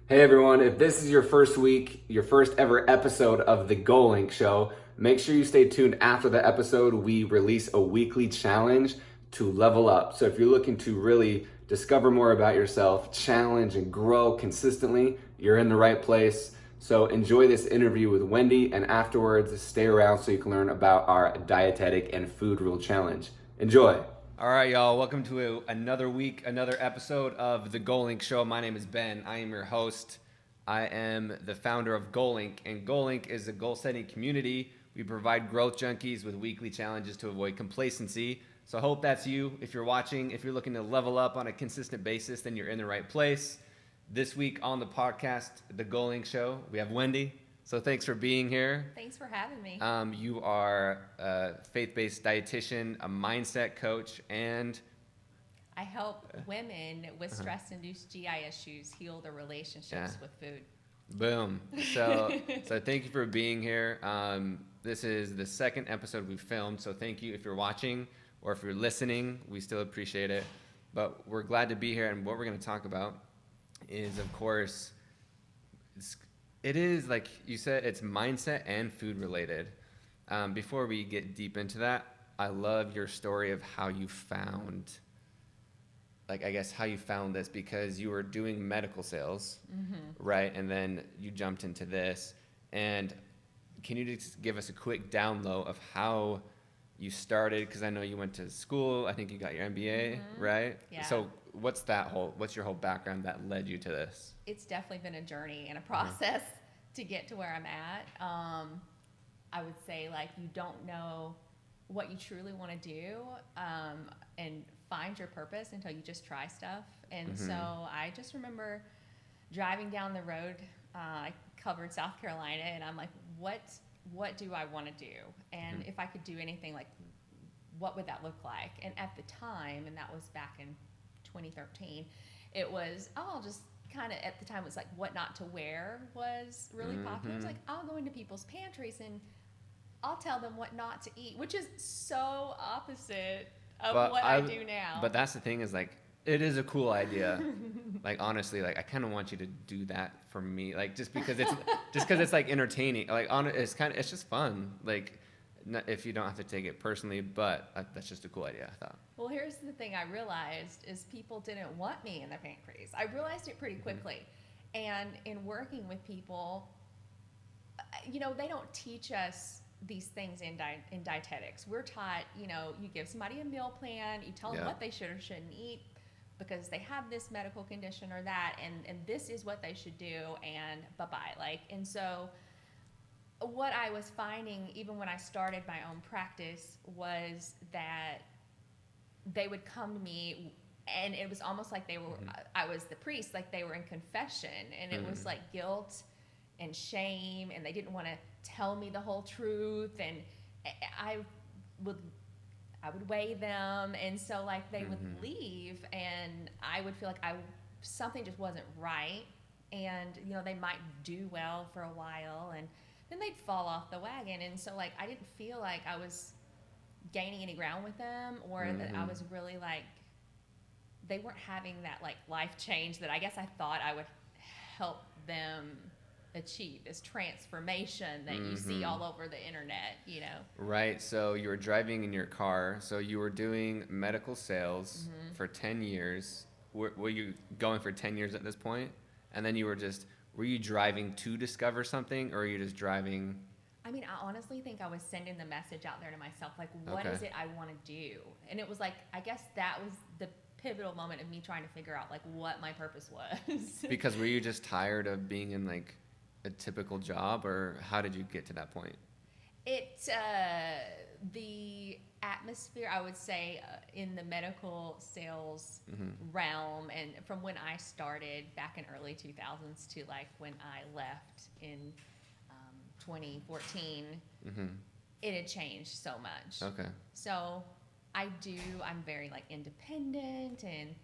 Hey everyone, if this is your first week, your first ever episode of the GoLink Show, make sure you stay tuned after the episode. We release a weekly challenge to level up. So if you're looking to really discover more about yourself, challenge and grow consistently, you're in the right place. So enjoy this interview with Wendy, and afterwards stay around so you can learn about our dietetic and food rule challenge. Enjoy. All right, y'all. Welcome to another week, another episode of the GoLink Show. My name is Ben. I am your host. I am the founder of GoLink, and GoLink is a goal-setting community. We provide growth junkies with weekly challenges to avoid complacency. So I hope that's you. If you're watching, if you're looking to level up on a consistent basis, then you're in the right place. This week on the podcast, the GoLink Show, we have Wendy. So thanks for being here. Thanks for having me. You are a faith-based dietitian, a mindset coach, and I help women with stress-induced GI issues heal their relationships with food. Boom. So thank you for being here. This is the second episode we've filmed, so thank you if you're watching or if you're listening. We still appreciate it. But we're glad to be here, and what we're going to talk about is, of course, it is, like you said, it's mindset and food related. Before we get deep into that, I love your story of how you found, how you found this, because you were doing medical sales, right? And then you jumped into this. And can you just give us a quick down low of how you started? Because I know you went to school. I think you got your MBA, right? Yeah. So what's your whole background that led you to this? It's definitely been a journey and a process to get to where I'm at. I would say, you don't know what you truly want to do and find your purpose until you just try stuff. And so I just remember driving down the road. I covered South Carolina, and I'm like, what do I want to do? And if I could do anything, what would that look like? And at the time, and that was back in 2013, it was, I'll just kind of, at the time, it was like what not to wear was really popular. It was like, I'll go into people's pantries and I'll tell them what not to eat, which is so opposite of what I do now. But that's the thing, is it is a cool idea. Honestly, I kind of want you to do that for me, just because it's entertaining. It's just fun. If you don't have to take it personally, but that's just a cool idea, I thought. Well, here's the thing I realized is people didn't want me in their pantries. I realized it pretty quickly. And in working with people, they don't teach us these things in dietetics. We're taught, you give somebody a meal plan, you tell them what they should or shouldn't eat because they have this medical condition or that, and this is what they should do, and bye-bye. And so what I was finding, even when I started my own practice, was that they would come to me, and it was almost like they were, I was the priest, they were in confession, and it was guilt and shame, and they didn't want to tell me the whole truth, and I would weigh them, and so they would leave, and I would feel something just wasn't right, and they might do well for a while, and then they'd fall off the wagon. And so I didn't feel like I was gaining any ground with them, or that I was really they weren't having that life change that I guess I thought I would help them achieve, this transformation that you see all over the internet, Right. So you were driving in your car. So you were doing medical sales for 10 years. Were you going for 10 years at this point? And then were you driving to discover something, or were you just driving? I mean, I honestly think I was sending the message out there to myself, what is it I want to do? And it was I guess that was the pivotal moment of me trying to figure out what my purpose was. Because were you just tired of being in a typical job, or how did you get to that point? The atmosphere, I would say, in the medical sales realm, and from when I started back in early 2000s to when I left in 2014, it had changed so much. Okay. So I'm very independent and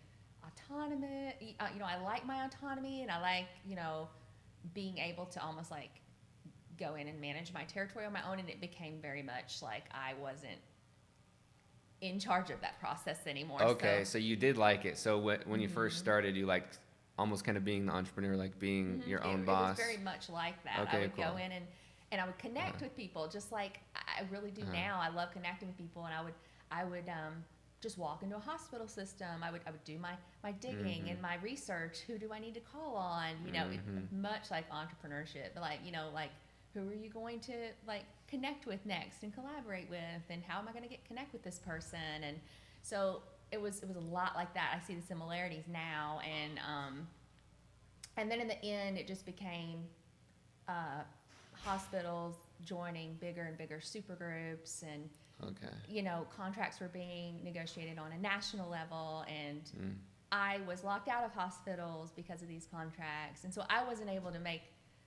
autonomous. I like my autonomy, and I like, being able to almost go in and manage my territory on my own, and it became very much I wasn't in charge of that process anymore. Okay, so you did like it. So when you first started, you almost kind of being the entrepreneur, like being your own It boss? was very much like that. Okay, I would cool. go in and I would connect with people just like I really do now. I love connecting with people, and I would just walk into a hospital system. I would do my digging and my research. Who do I need to call on? You know, much like entrepreneurship, like, you know, like, who are you going to like connect with next and collaborate with, and how am I going to connect with this person? And so it was a lot like that. I see the similarities now, and then in the end, it just became hospitals joining bigger and bigger super groups, and you know, contracts were being negotiated on a national level, and I was locked out of hospitals because of these contracts, and so I wasn't able to make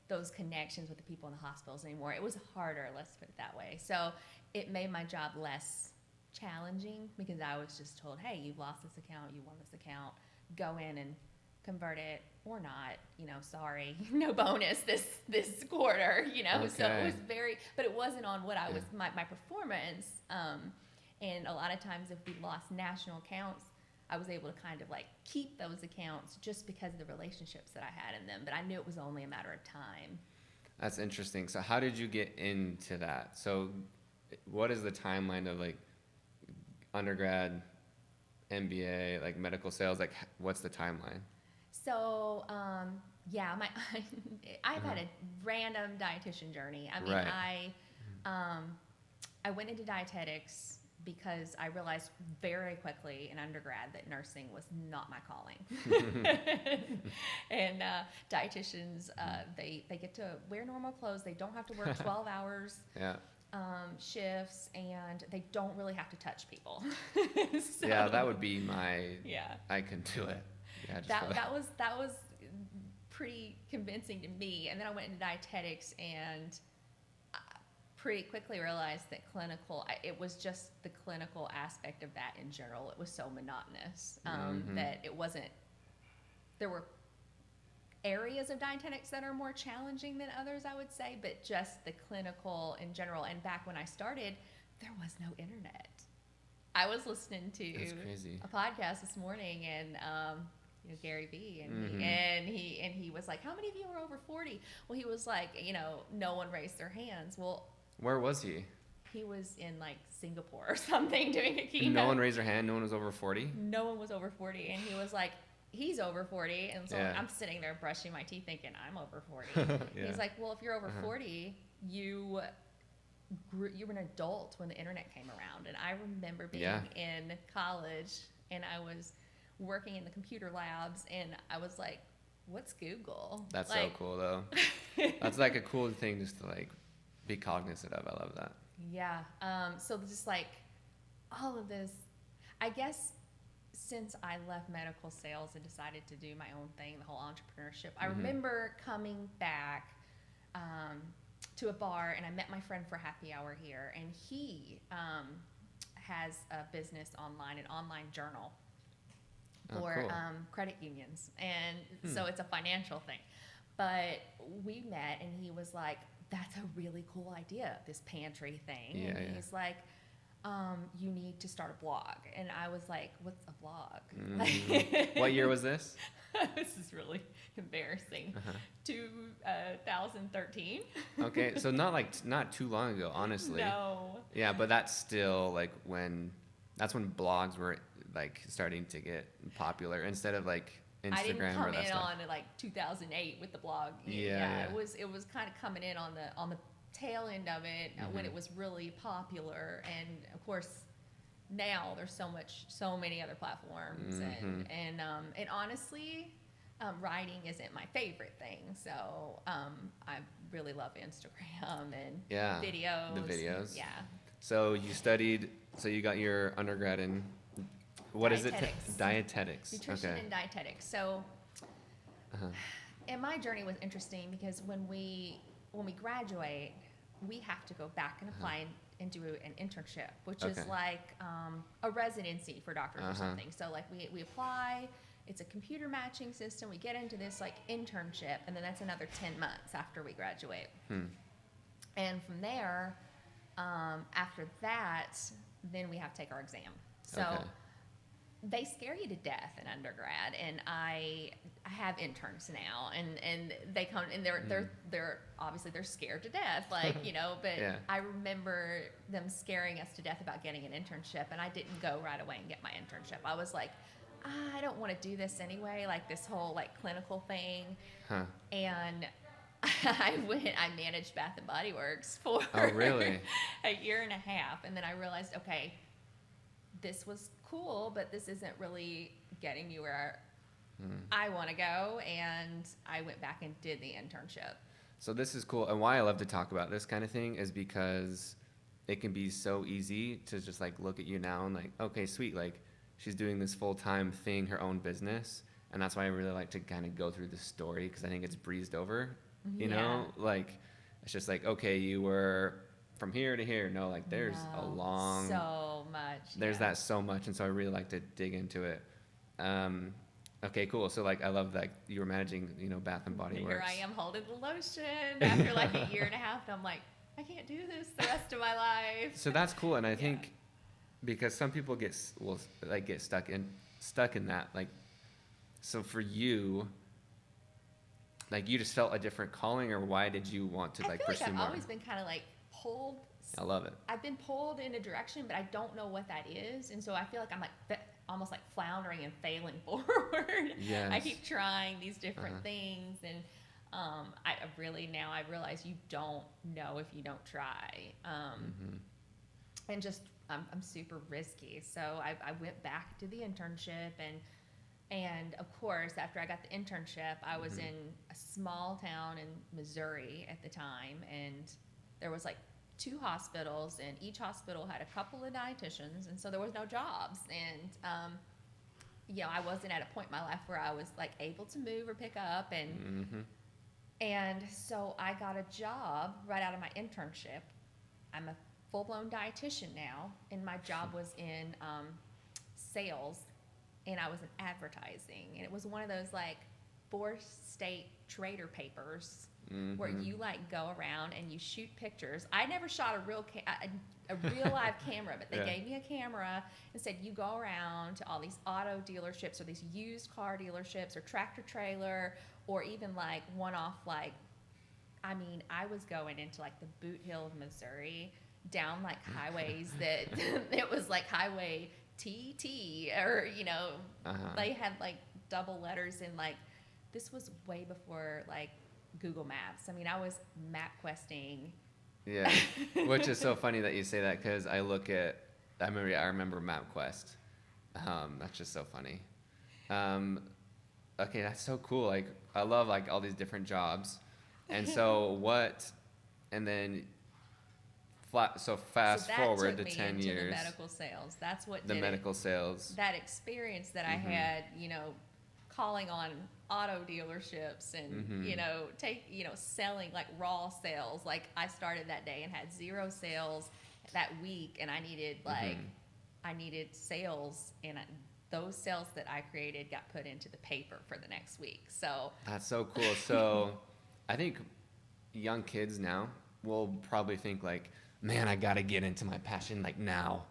those connections with the people in the hospitals anymore. It was harder, let's put it that way. So it made my job less challenging because I was just told, hey, you've lost this account, you won this account, go in and convert it or not, you know, sorry, no bonus this quarter, you know. So it was very, but it wasn't on what I was, my performance. And a lot of times if we lost national accounts, I was able to kind of like keep those accounts just because of the relationships that I had in them, but I knew it was only a matter of time. That's interesting. So how did you get into that? So what is the timeline of like undergrad, MBA, like medical sales? Like what's the timeline? So, yeah, I've had a random dietitian journey. I mean, I went into dietetics because I realized very quickly in undergrad that nursing was not my calling. And dietitians, they get to wear normal clothes. They don't have to work 12 hours shifts, and they don't really have to touch people. So, yeah, that would be my. Yeah. I can do it. Yeah, that was pretty convincing to me. And then I went into dietetics and pretty quickly realized that it was just the clinical aspect of that in general. It was so monotonous that it wasn't, there were areas of dietetics that are more challenging than others, I would say, but just the clinical in general. And back when I started, there was no internet. I was listening to a podcast this morning, and you know, Gary Vee, and he was like, how many of you are over 40? Well, he was like, you know, no one raised their hands. Well, where was he? He was in like Singapore or something doing a keynote. No one raised their hand? No one was over 40? No one was over 40. And he was like, he's over 40. And so I'm sitting there brushing my teeth thinking, I'm over 40. He's like, well, if you're over 40, you were an adult when the internet came around. And I remember being in college, and I was working in the computer labs, and I was like, what's Google? That's like, so cool though. That's like a cool thing just to like be cognizant of. I love that. Yeah. So just like all of this, I guess since I left medical sales and decided to do my own thing, the whole entrepreneurship, I remember coming back to a bar, and I met my friend for happy hour here, and he has a business online, an online journal for credit unions, and so it's a financial thing. But we met, and he was like, that's a really cool idea, this pantry thing. Yeah, and he's like, you need to start a blog. And I was like, what's a blog? What year was this? This is really embarrassing. 2013. Okay, so not too long ago, honestly. No. Yeah, but that's still like that's when blogs were like starting to get popular instead of like Instagram. I didn't come or that in stuff. on like 2008 with the blog. Yeah. It was kind of coming in on the tail end of it when it was really popular. And of course, now there's so many other platforms, and honestly, writing isn't my favorite thing. So I really love Instagram and videos. The videos. Yeah. So you got your undergrad in, what is it? Dietetics. Nutrition and dietetics. So, and my journey was interesting because when we graduate, we have to go back and apply and do an internship, which is like a residency for doctors or something. So like we apply, it's a computer matching system. We get into this like internship, and then that's another 10 months after we graduate. And from there, after that, then we have to take our exam. So they scare you to death in undergrad, and I have interns now, and they come and they're obviously they're scared to death, like, you know, but Yeah. I remember them scaring us to death about getting an internship, and I didn't go right away and get my internship. I was like, I don't want to do this anyway, like this whole like clinical thing, Huh. and I managed Bath and Body Works for Oh, really? a year and a half, and then I realized, okay, this was cool, but this isn't really getting you where I want to go, and I went back and did the internship. So this is cool, and why I love to talk about this kind of thing is because it can be so easy to just like look at you now and like, okay, sweet, like she's doing this full-time thing, her own business, and that's why I really like to kind of go through the story, because I think it's breezed over, you know, like it's just like, okay, you were from here to here. No, like there's a long, so much. there's that so much, and so I really like to dig into it. Okay, cool. So like I love that you were managing, you know, Bath and Body Works. Here I am holding the lotion after like a year and a half, and I'm like, I can't do this the rest of my life. So that's cool, and I think because some people get stuck in that, like, so for you, like you just felt a different calling, or why did you want to like I feel pursue like I've more? always been kind of like pulled. I love it. I've been pulled in a direction, but I don't know what that is, and so I feel like I'm like almost like floundering and failing forward. Yes. I keep trying these different things, and I realize you don't know if you don't try, and just I'm super risky. So I went back to the internship, and of course after I got the internship, I was in a small town in Missouri at the time, and there was like 2 hospitals, and each hospital had a couple of dietitians, and so there was no jobs, and you know, I wasn't at a point in my life where I was like able to move or pick up, and so I got a job right out of my internship. I'm a full-blown dietitian now, and my job was in sales, and I was in advertising, and it was one of those like 4-state trader papers where you like go around and you shoot pictures. I never shot a real live camera, but they gave me a camera and said, you go around to all these auto dealerships or these used car dealerships or tractor trailer, or even like one-off, like, I mean, I was going into like the Boot Hill of Missouri, down like highways that it was like highway TT, or, you know, they had like double letters, and like, this was way before like Google Maps. I mean, I was map questing. Yeah, which is so funny that you say that, because I remember MapQuest. That's just so funny. Okay, that's so cool. Like, I love like all these different jobs, and so and then fast forward to 10 years. The medical sales. That's what the did medical it. sales. That experience that I had, you know, calling on auto dealerships and selling like raw sales. Like, I started that day and had 0 sales that week, and I needed I needed sales, and those sales that I created got put into the paper for the next week. So that's so cool. So I think young kids now will probably think like, man, I gotta get into my passion like now.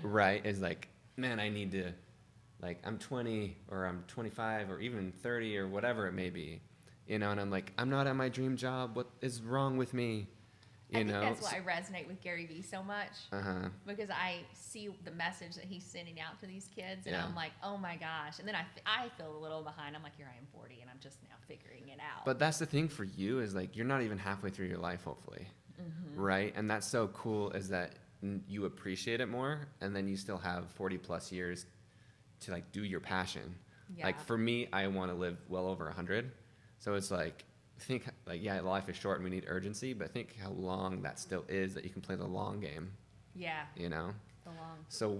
Right? Is like, man, I need to, like, I'm 20 or I'm 25 or even 30 or whatever it may be, you know, and I'm like, I'm not at my dream job. What is wrong with me? I think that's why I resonate with Gary Vee so much, because I see the message that he's sending out to these kids, and I'm like, oh my gosh. And then I feel a little behind. I'm like, here I am 40, and I'm just now figuring it out. But that's the thing for you, is like, you're not even halfway through your life, hopefully. Right? And that's so cool, is that you appreciate it more, and then you still have 40 plus years to like do your passion. Like, for me, I want to live well over 100. So it's like, think like, life is short and we need urgency, but think how long that still is, that you can play the long game. You know? The long. So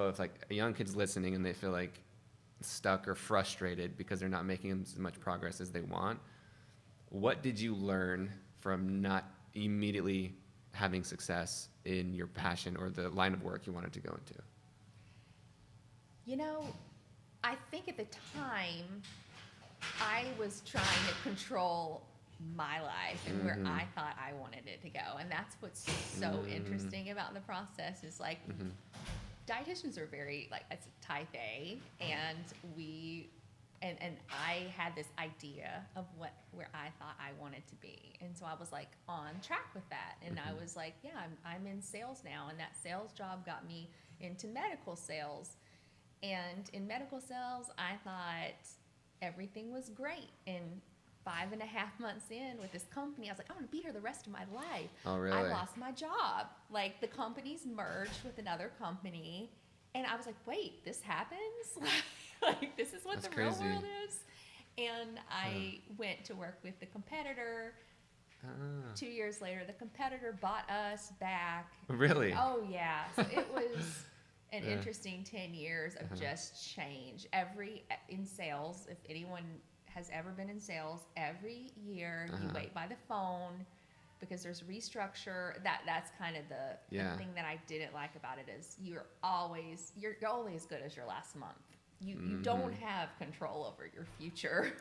if like a young kid's listening and they feel like stuck or frustrated because they're not making as much progress as they want, what did you learn from not immediately having success in your passion or the line of work you wanted to go into? You know, I think at the time, I was trying to control my life and where I thought I wanted it to go. And that's what's so interesting about the process, is like, dietitians are very like it's type A, and and I had this idea of where I thought I wanted to be, and so I was like on track with that, and I was like, yeah, I'm in sales now, and that sales job got me into medical sales, and in medical sales I thought everything was great, and 5.5 months in with this company, I was like, I want to be here the rest of my life. Oh, really? I lost my job. Like, the company's merged with another company. And I was like, wait, this happens? Like, this is what That's the crazy. real world is? And I went to work with the competitor. 2 years later, the competitor bought us back. Really? Oh, yeah. So it was an interesting 10 years of just change. In sales, if anyone has ever been in sales, every year you wait by the phone because there's restructure. That's kind of the thing that I didn't like about it is you're only as good as your last month. You don't have control over your future,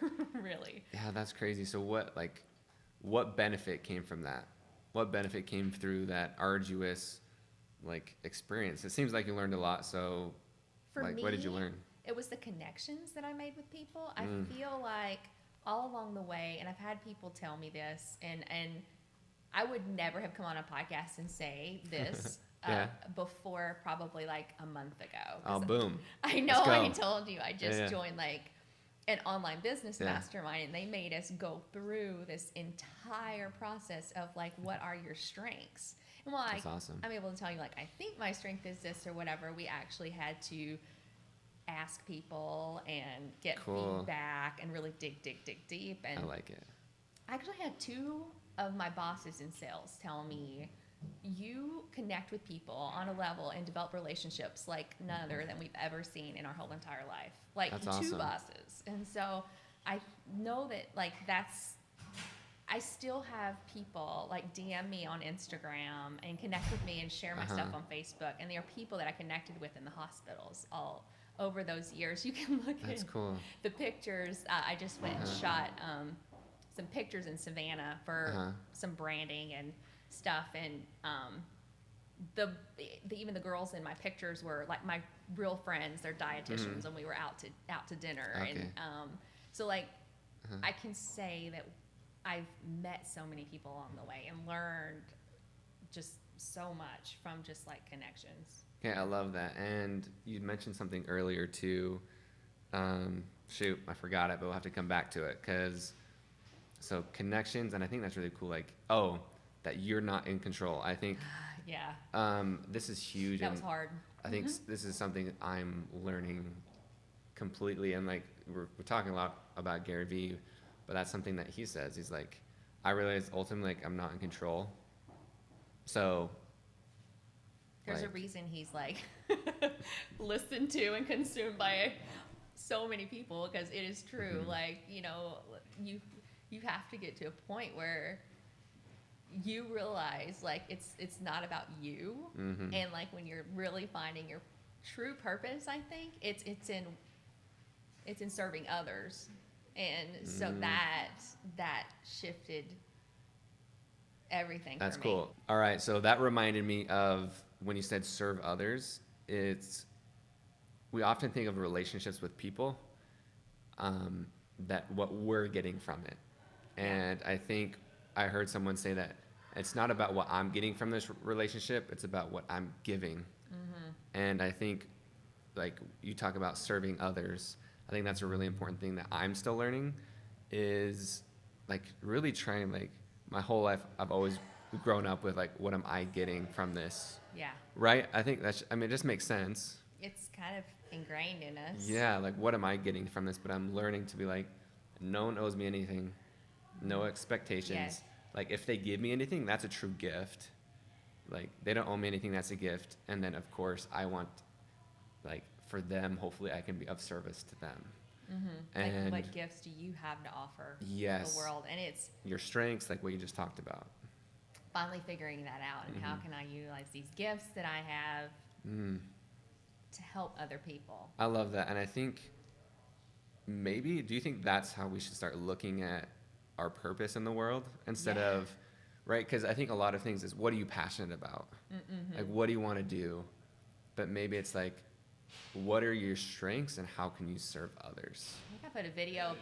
really. Yeah, that's crazy. So what benefit came from that? What benefit came through that arduous experience? It seems like you learned a lot. So For me, what did you learn? It was the connections that I made with people. I feel like all along the way, and I've had people tell me this, and I would never have come on a podcast and say this before probably like a month ago. Oh, boom. I know I told you I just joined like an online business mastermind, and they made us go through this entire process of like, what are your strengths? And while That's awesome. I'm able to tell you like, I think my strength is this or whatever, we actually had to ask people and get feedback and really dig deep. And I like it. I actually had 2 of my bosses in sales tell me, you connect with people on a level and develop relationships like none other than we've ever seen in our whole entire life. Like, that's 2 awesome. bosses. And so I know that like I still have people like DM me on Instagram and connect with me and share my stuff on Facebook. And there are people that I connected with in the hospitals all over those years. You can look That's at cool. the pictures. I just went and shot some pictures in Savannah for some branding and stuff. And even the girls in my pictures were like my real friends. They're dietitians, and we were out to dinner. Okay. And so like I can say that I've met so many people along the way and learned just so much from just like connections. Yeah, I love that. And you mentioned something earlier too. Shoot, I forgot it, but we'll have to come back to it. So connections, and I think that's really cool. Like, that you're not in control. I think this is huge. That was hard. I think this is something I'm learning completely. And like, we're talking a lot about Gary Vee, but that's something that he says. He's like, I realize ultimately like I'm not in control. So there's a reason he's like listened to and consumed by so many people, because it is true. Like, you have to get to a point where you realize like it's not about you, and like when you're really finding your true purpose, I think it's in serving others, and so that shifted everything. That's for me. cool. All right, so that reminded me of when you said serve others. We often think of relationships with people, that what we're getting from it. And I think I heard someone say that it's not about what I'm getting from this relationship, it's about what I'm giving. And I think, like, you talk about serving others, I think that's a really important thing that I'm still learning, is like really trying, like, my whole life I've always grown up with like, what am I getting from this? Yeah. Right? I think it just makes sense. It's kind of ingrained in us. Yeah, like, what am I getting from this? But I'm learning to be like, no one owes me anything, no expectations. Yes. Like, if they give me anything, that's a true gift. Like, they don't owe me anything, that's a gift. And then, of course, I want, like, for them, hopefully I can be of service to them. And like, what gifts do you have to offer yes, the world? And it's your strengths, like what you just talked about. Finally figuring that out, and how can I utilize these gifts that I have to help other people? I love that. And I think maybe, do you think that's how we should start looking at our purpose in the world instead of, right? Because I think a lot of things is, what are you passionate about? Like, what do you want to do? but maybe it's like, what are your strengths and how can you serve others? I think I put a video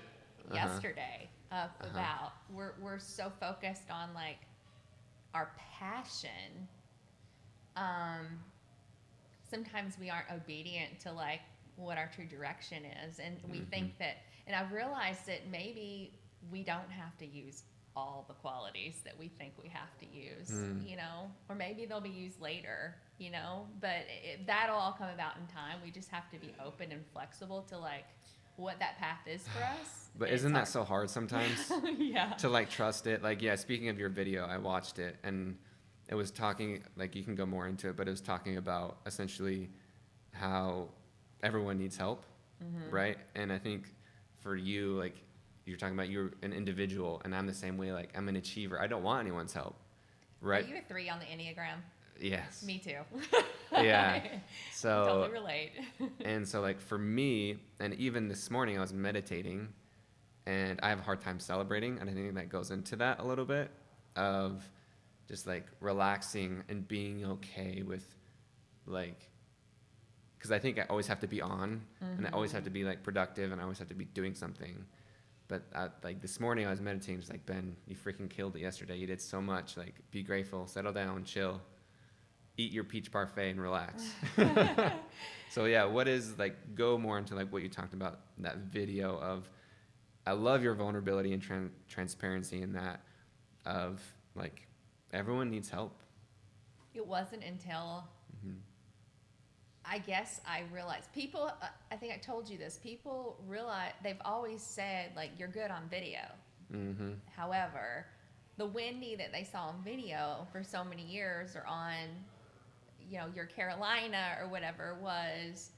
yesterday about we're so focused on like our passion. Sometimes we aren't obedient to like what our true direction is, and we think that. And I've realized that maybe we don't have to use all the qualities that we think we have to use, you know, or maybe they'll be used later, you know, but that'll all come about in time. We just have to be open and flexible to like what that path is for us. But isn't that so hard sometimes? Yeah. To like trust it. Like, yeah, speaking of your video, I watched it and it was talking, like you can go more into it, but it was talking about essentially how everyone needs help, right? And I think for you, like you're talking about you're an individual and I'm the same way, like I'm an achiever. I don't want anyone's help, right? Are you a 3 on the Enneagram? Yes. Me too. Yeah. So totally relate. And so like for me, and even this morning I was meditating and I have a hard time celebrating, and I think that goes into that a little bit of just like relaxing and being okay with like, because I think I always have to be on and I always have to be like productive and I always have to be doing something. But like this morning I was meditating, just like, Ben, you freaking killed it yesterday. You did so much. Like, be grateful, settle down, chill, eat your peach parfait and relax. So yeah, what is like, go more into like what you talked about in that video of, I love your vulnerability and transparency in that of like, everyone needs help. It wasn't until I guess I realized people, I think I told you this, people realize, they've always said like, you're good on video. However, the Wendy that they saw on video for so many years or on, you know, your Carolina or whatever was,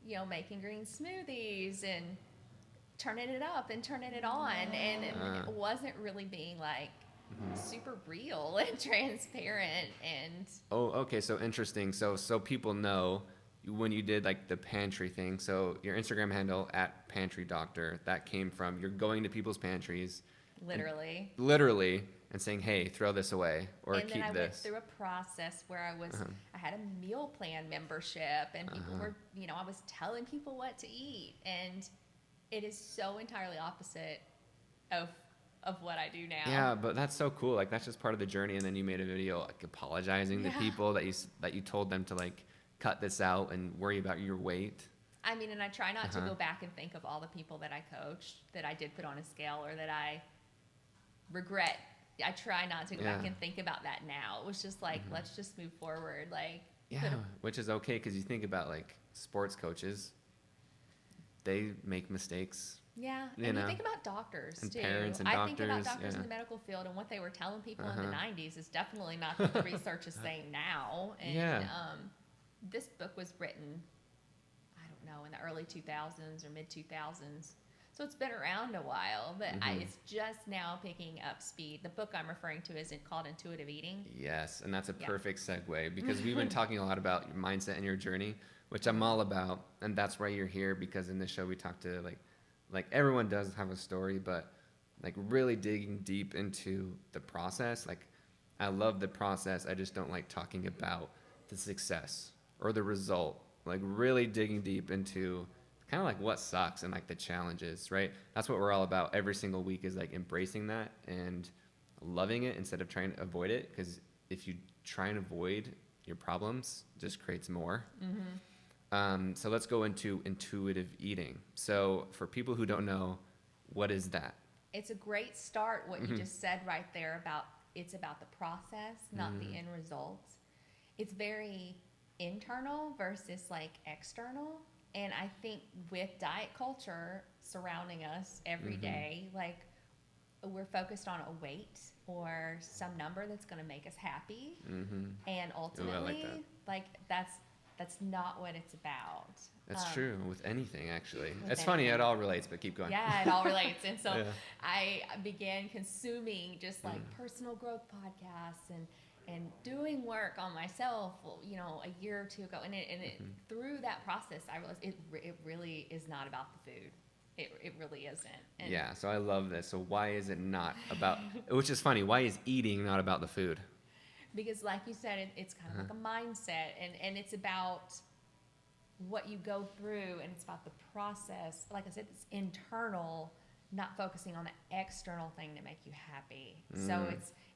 you know, making green smoothies and turning it up and turning it on. And it wasn't really being like super real and transparent. And oh, okay. So interesting. So people know when you did like the pantry thing. So your Instagram handle @PantryDoctor, that came from you're going to people's pantries. Literally. And saying, hey, throw this away or and keep then I this. went through a process where I had a meal plan membership and people were, you know, I was telling people what to eat, and it is so entirely opposite of what I do now. Yeah, but that's so cool. Like that's just part of the journey. And then you made a video like apologizing to people that you told them to like cut this out and worry about your weight. I mean, and I try not to go back and think of all the people that I coached that I did put on a scale or that I regret. I try not to go back and think about that now. It was just like, let's just move forward. Like, which is okay, because you think about like sports coaches, they make mistakes. Yeah, and you think about doctors and too. parents and I doctors, think about doctors in the medical field, and what they were telling people in the 90s is definitely not what the research is saying now. And this book was written, I don't know, in the early 2000s or mid 2000s. So it's been around a while, but it's just now picking up speed. The book I'm referring to is called Intuitive Eating. Yes, and that's a perfect segue, because we've been talking a lot about your mindset and your journey, which I'm all about, and that's why you're here, because in this show we talk to like everyone does have a story, but like really digging deep into the process. Like I love the process, I just don't like talking about the success or the result. Like really digging deep into kind of like what sucks and like the challenges, right? That's what we're all about every single week, is like embracing that and loving it instead of trying to avoid it. Because if you try and avoid your problems, it just creates more. So let's go into intuitive eating. So for people who don't know, what is that? It's a great start, what you just said right there about it's about the process, not the end results. It's very internal versus like external. And I think with diet culture surrounding us every day, like we're focused on a weight or some number that's going to make us happy. And ultimately, like that's not what it's about. That's true with anything, actually. It's funny, it all relates, but keep going. Yeah, it all relates. And so I began consuming just like personal growth podcasts and doing work on myself, you know, a year or two ago. And through that process, I realized it really is not about the food. It really isn't. And yeah, so I love this. So why is it not about, which is funny, why is eating not about the food? Because like you said, it's kind of like a mindset, and it's about what you go through, and it's about the process. Like I said, it's internal, not focusing on the external thing to make you happy. So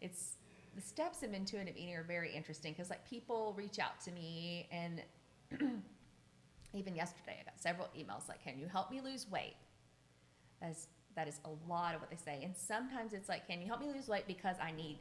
it's the steps of intuitive eating are very interesting, because like people reach out to me, and even yesterday I got several emails like, can you help me lose weight? That is a lot of what they say. And sometimes it's like, can you help me lose weight because I need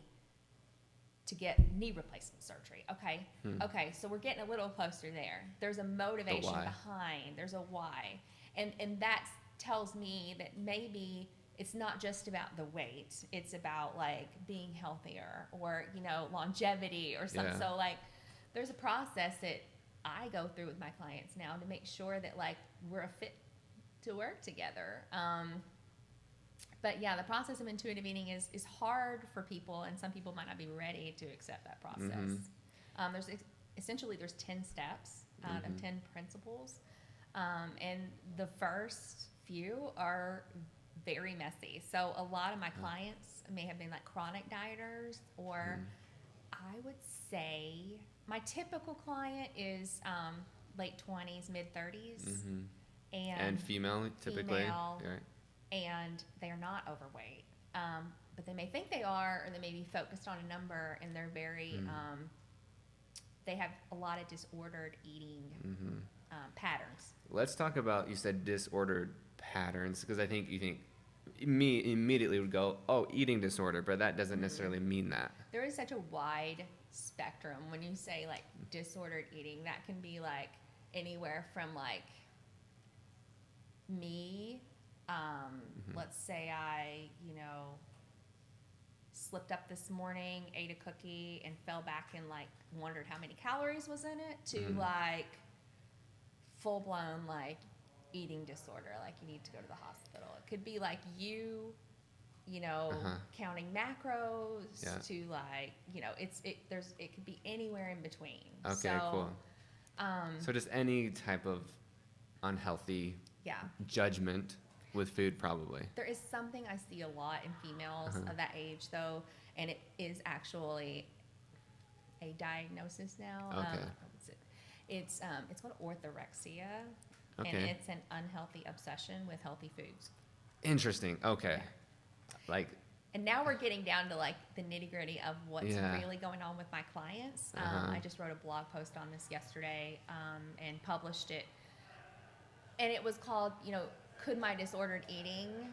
to get knee replacement surgery? Okay. Okay. So we're getting a little closer there. There's a motivation behind, there's a why. And that tells me that maybe it's not just about the weight. It's about like being healthier, or, you know, longevity or something. Yeah. So like there's a process that I go through with my clients now to make sure that like we're a fit to work together. But yeah, the process of intuitive eating is hard for people, and some people might not be ready to accept that process. There's 10 steps out of 10 principles. And the first few are very messy. So a lot of my clients may have been like chronic dieters, or I would say my typical client is late 20s, mid 30s. And female, typically. Female, Right. and they are not overweight. But they may think they are, or they may be focused on a number, and they're very, they have a lot of disordered eating patterns. Let's talk about, you said disordered patterns, because I think you think, me immediately would go, oh, eating disorder, but that doesn't necessarily mean that. There is such a wide spectrum. When you say like disordered eating, that can be like anywhere from like me, let's say I, you know, slipped up this morning, ate a cookie, and fell back and like wondered how many calories was in it, to like full blown like eating disorder, like you need to go to the hospital. It could be like you know, counting macros, to like, you know, it could be anywhere in between. Okay, so, cool. So just any type of unhealthy judgment with food, probably. There is something I see a lot in females of that age, though, and it is actually a diagnosis now. Okay. It's called orthorexia, Okay. and it's an unhealthy obsession with healthy foods. Interesting. Okay. Like. And now we're getting down to like the nitty gritty of what's Yeah. really going on with my clients. I just wrote a blog post on this yesterday and published it, and it was called, you know, could my disordered eating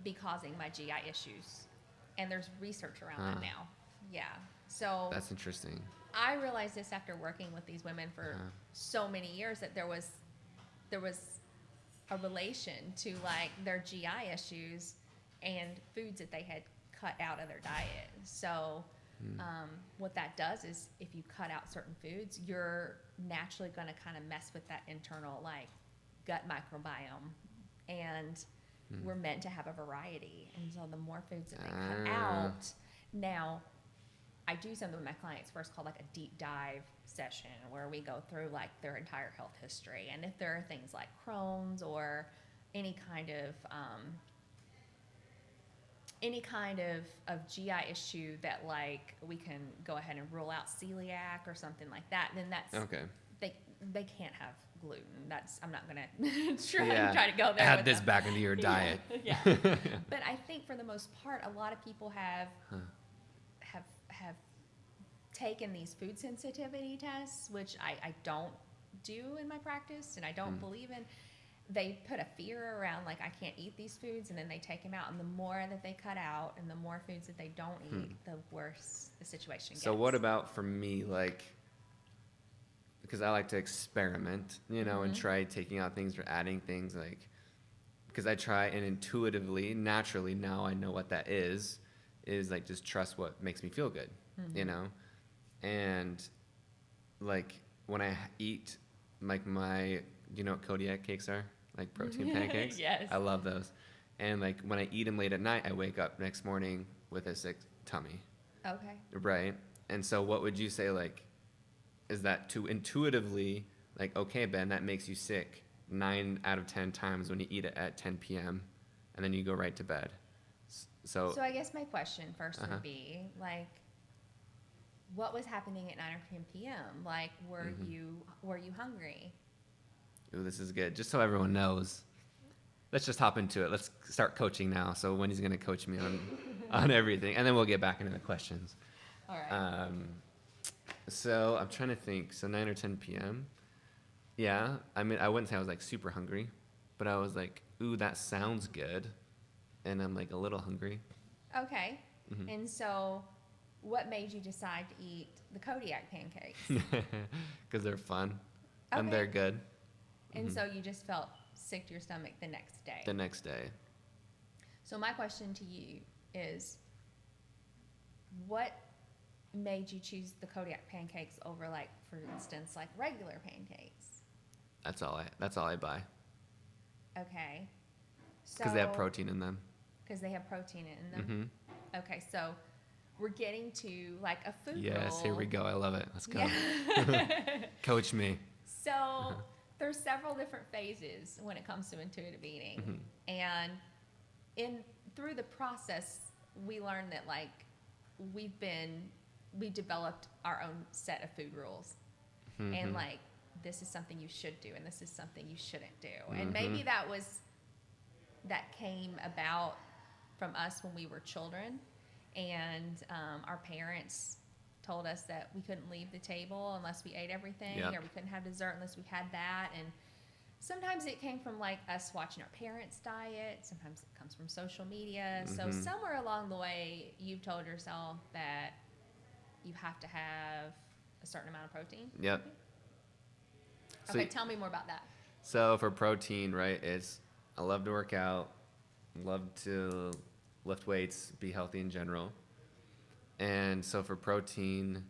be causing my GI issues? And there's research around that now. Yeah. So That's interesting. I realized this after working with these women for so many years, that there was a relation to like their GI issues and foods that they had cut out of their diet. So what that does is, if you cut out certain foods, you're naturally going to kind of mess with that internal like gut microbiome. And we're meant to have a variety. And so the more foods that they cut out, now I do something with my clients first called like a deep dive session, where we go through like their entire health history. And if there are things like Crohn's or any kind of GI issue that like we can go ahead and rule out celiac or something like that, then that's Okay. They can't have gluten. I'm not gonna try to go there. Add with this them. back into your diet. Yeah. But I think for the most part, a lot of people have taken these food sensitivity tests, which I don't do in my practice, and I don't believe in. They put a fear around like, I can't eat these foods, and then they take them out. And the more that they cut out and the more foods that they don't eat, the worse the situation gets. So what about for me, like, because I like to experiment, you know, and try taking out things or adding things, like, because I try, and intuitively, naturally, now I know what that is like just trust what makes me feel good, you know? And like when I eat like my, you know what Kodiak cakes are? Like protein pancakes? Yes. I love those. And like when I eat them late at night, I wake up next morning with a sick tummy. Okay. Right? And so what would you say, like, is that too intuitively, like, okay, Ben, that makes you sick 9 out of 10 times when you eat it at 10 p.m. and then you go right to bed. So I guess my question first would be, like, what was happening at 9 or 10 p.m.? Like, were you hungry? ooh, this is good. Just so everyone knows, let's just hop into it. Let's start coaching now. So Wendy's going to coach me on everything, and then we'll get back into the questions. All right. So I'm trying to think. So 9 or 10 p.m. Yeah, I mean, I wouldn't say I was like super hungry, but I was like, ooh, that sounds good, and I'm like a little hungry. Okay. And so, what made you decide to eat the Kodiak pancakes? Because they're fun and they're good. And so you just felt sick to your stomach the next day. The next day. So my question to you is, what made you choose the Kodiak pancakes over, like, for instance, like regular pancakes? That's all I buy. Okay. So Because they have protein in them. Because they have protein in them. Okay, so we're getting to like a food Yes, rule. here we go. I love it. Let's go. Yeah. Coach me. So there's several different phases when it comes to intuitive eating, and through the process, we learned that like we developed our own set of food rules, and like this is something you should do, and this is something you shouldn't do, and maybe that came about from us when we were children, and our parents told us that we couldn't leave the table unless we ate everything, or we couldn't have dessert unless we had that. And sometimes it came from like us watching our parents' diet. Sometimes it comes from social media. So somewhere along the way, you've told yourself that you have to have a certain amount of protein. Yep. Okay, So, tell me more about that. so for protein, right, I love to work out, love to lift weights, be healthy in general. And so for protein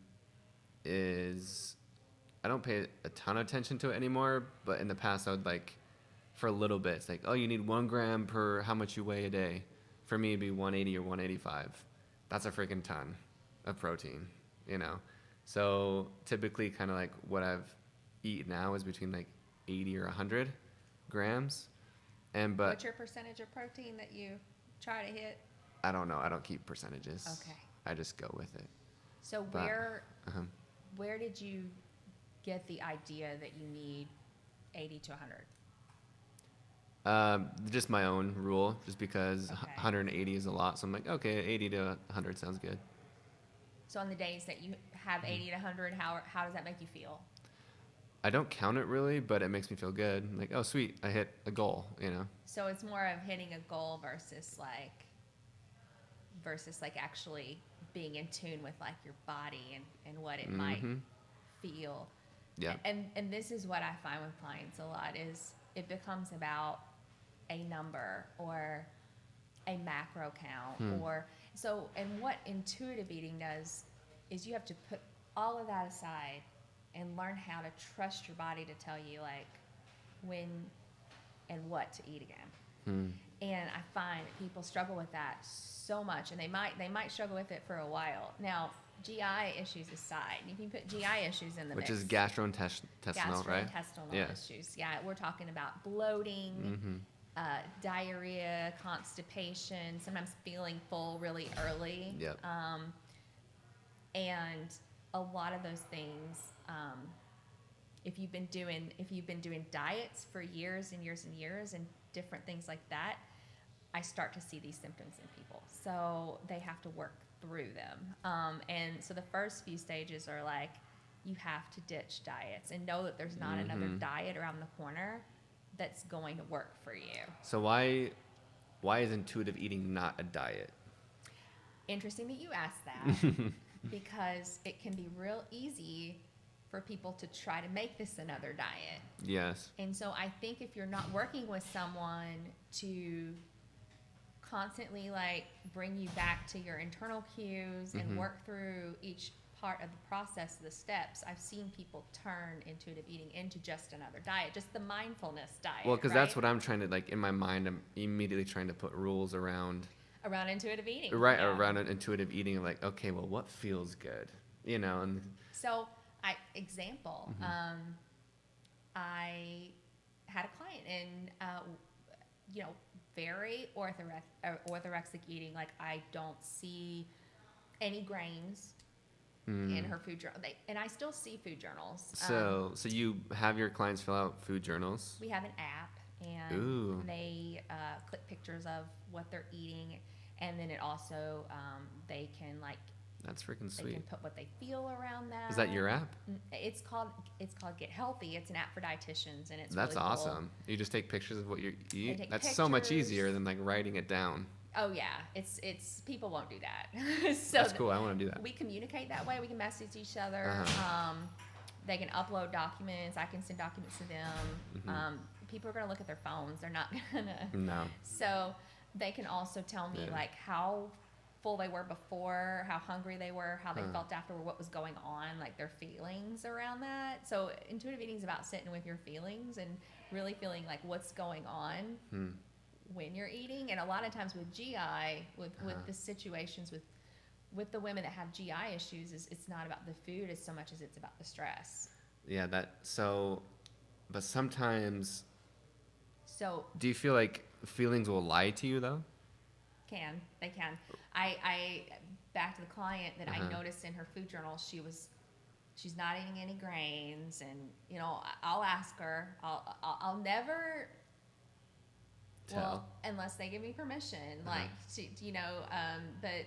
I don't pay a ton of attention to it anymore, but in the past I would like, for a little bit, it's like, oh, you need 1 gram per how much you weigh a day. For me, it'd be 180 or 185. That's a freaking ton of protein, you know? So typically kind of like what I've eaten now is between like 80 or 100 grams. But What's your percentage of protein that you try to hit? I don't know. I don't keep percentages. Okay. I just go with it. So But, where did you get the idea that you need 80 to 100? Just my own rule, just because Okay. 180 is a lot. So I'm like, okay, 80 to 100 sounds good. So on the days that you have 80 to 100, how does that make you feel? I don't count it really, but it makes me feel good. I'm like, oh, sweet, I hit a goal, you know? So it's more of hitting a goal versus like actually being in tune with like your body and what it might feel. Yeah. And this is what I find with clients a lot is it becomes about a number or a macro count or so. And what intuitive eating does is you have to put all of that aside and learn how to trust your body to tell you like when and what to eat again. And I find that people struggle with that so much, and they might struggle with it for a while. Now, GI issues aside, you can put GI issues in the Which mix. is gastrointestinal, right? Gastrointestinal Yeah. issues. Yeah, we're talking about bloating, diarrhea, constipation, sometimes feeling full really early. Yep. And a lot of those things, if you've been doing diets for years and years and years and different things like that, I start to see these symptoms in people. So they have to work through them. And so the first few stages are like, you have to ditch diets and know that there's not another diet around the corner that's going to work for you. So why is intuitive eating not a diet? Interesting that you asked that because it can be real easy for people to try to make this another diet. Yes. And so I think if you're not working with someone to constantly like bring you back to your internal cues and work through each part of the process, the steps, I've seen people turn intuitive eating into just another diet, just the mindfulness diet. Well, because that's what I'm trying to, like, in my mind, I'm immediately trying to put rules around intuitive eating. Right, Yeah. around an intuitive eating, like, okay, well, what feels good? You know, and So, I had a client and, very orthorexic eating. Like, I don't see any grains in her food journal. And I still see food journals. So you have your clients fill out food journals. We have an app, and Ooh. they click pictures of what they're eating, and then it also they can That's freaking they can sweet. put what they feel around that. Is that your app? It's called Get Healthy. It's an app for dietitians, and it's That's really cool. awesome. You just take pictures of what you eat. take That's so much pictures. easier than like writing it down. Oh yeah, it's people won't do that. So That's cool. I want to do that. we communicate that way. We can message each other. Uh-huh. They can upload documents. I can send documents to them. Mm-hmm. People are gonna look at their phones. They're not gonna. No. So they can also tell me Yeah. like how full they were before, how hungry they were, how they Huh. felt after, what was going on, like their feelings around that. So intuitive eating is about sitting with your feelings and really feeling like what's going on Hmm. when you're eating. And a lot of times with GI, with the situations with the women that have GI issues, is it's not about the food as so much as it's about the stress. Yeah. But sometimes, So do you feel like feelings will lie to you though? they can. I back to the client that I Uh-huh. noticed in her food journal, she's not eating any grains, and I'll ask her. I'll never. Tell. Well, unless they give me permission, Uh-huh. but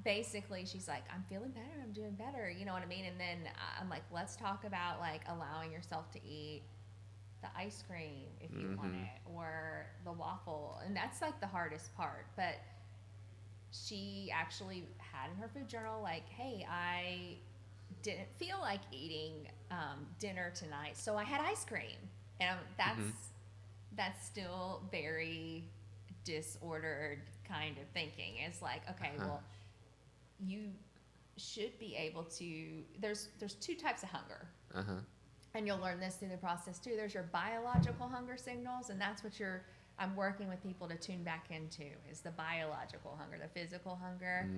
basically she's like, I'm feeling better, I'm doing better, you know what I mean? And then I'm like, let's talk about like allowing yourself to eat the ice cream if you want Mhm. it, or the waffle, and that's like the hardest part. But she actually had in her food journal like, hey, I didn't feel like eating dinner tonight, so I had ice cream. And that's still very disordered kind of thinking. It's like, okay, Uh-huh. well, you should be able to. There's two types of hunger, Uh huh. and you'll learn this through the process too. There's your biological hunger signals, and that's what I'm working with people to tune back into, is the biological hunger, the physical hunger,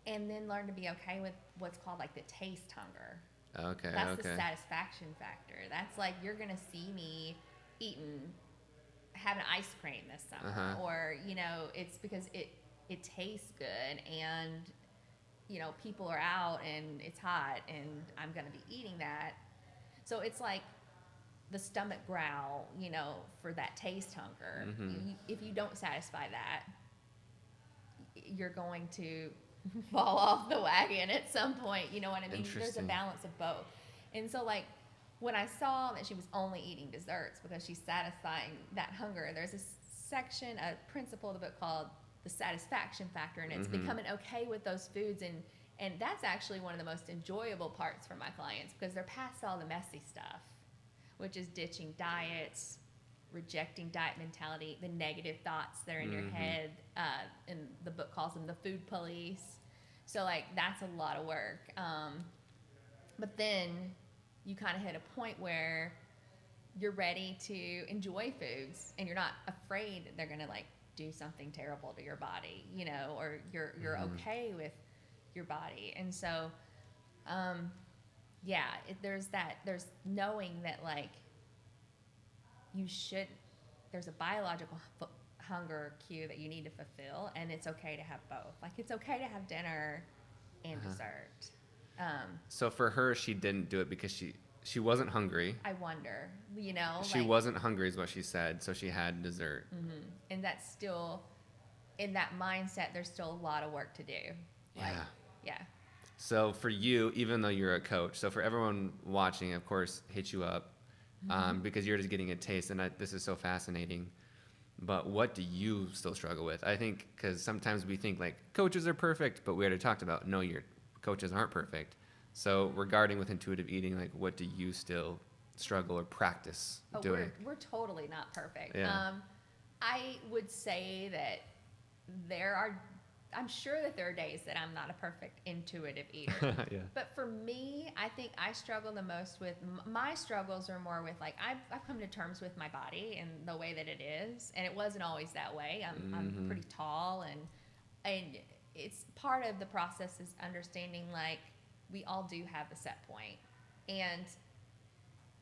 and then learn to be okay with what's called like the taste hunger. Okay. That's the Okay. satisfaction factor. That's like, you're gonna see me having ice cream this summer, Uh-huh. or it's because it tastes good, and people are out and it's hot, and I'm gonna be eating that. So it's like the stomach growl, for that taste hunger. If you don't satisfy that, you're going to fall off the wagon at some point. You know what I mean? There's a Interesting. balance of both. And so like, when I saw that she was only eating desserts because she's satisfying that hunger, there's a principle of the book called the satisfaction factor, and it's becoming okay with those foods. And that's actually one of the most enjoyable parts for my clients, because they're past all the messy stuff, which is ditching diets, rejecting diet mentality, the negative thoughts that are in your head. And the book calls them the food police. So like, that's a lot of work. But then you kind of hit a point where you're ready to enjoy foods, and you're not afraid that they're going to like do something terrible to your body, or you're okay with your body. And so, there's knowing that like, there's a biological hunger cue that you need to fulfill, and it's okay to have both. Like, it's okay to have dinner and dessert. So for her, she didn't do it because she wasn't hungry. I wonder, She like, wasn't hungry is what she said, so she had dessert. and that's still, in that mindset, there's still a lot of work to do. Like, Yeah. yeah. So for you, even though you're a coach, so for everyone watching, of course, hit you up because you're just getting a taste, and this is so fascinating. But what do you still struggle with? I think because sometimes we think like coaches are perfect, but we already talked about no, your coaches aren't perfect. So regarding with intuitive eating, like what do you still struggle or practice Oh, doing? we're totally not perfect. Yeah. I would say that I'm sure that there are days that I'm not a perfect intuitive eater. Yeah. But for me, I think I struggle the most with, my struggles are more with like, I've come to terms with my body and the way that it is. And it wasn't always that way. I'm pretty tall, and it's part of the process is understanding like, we all do have a set point. And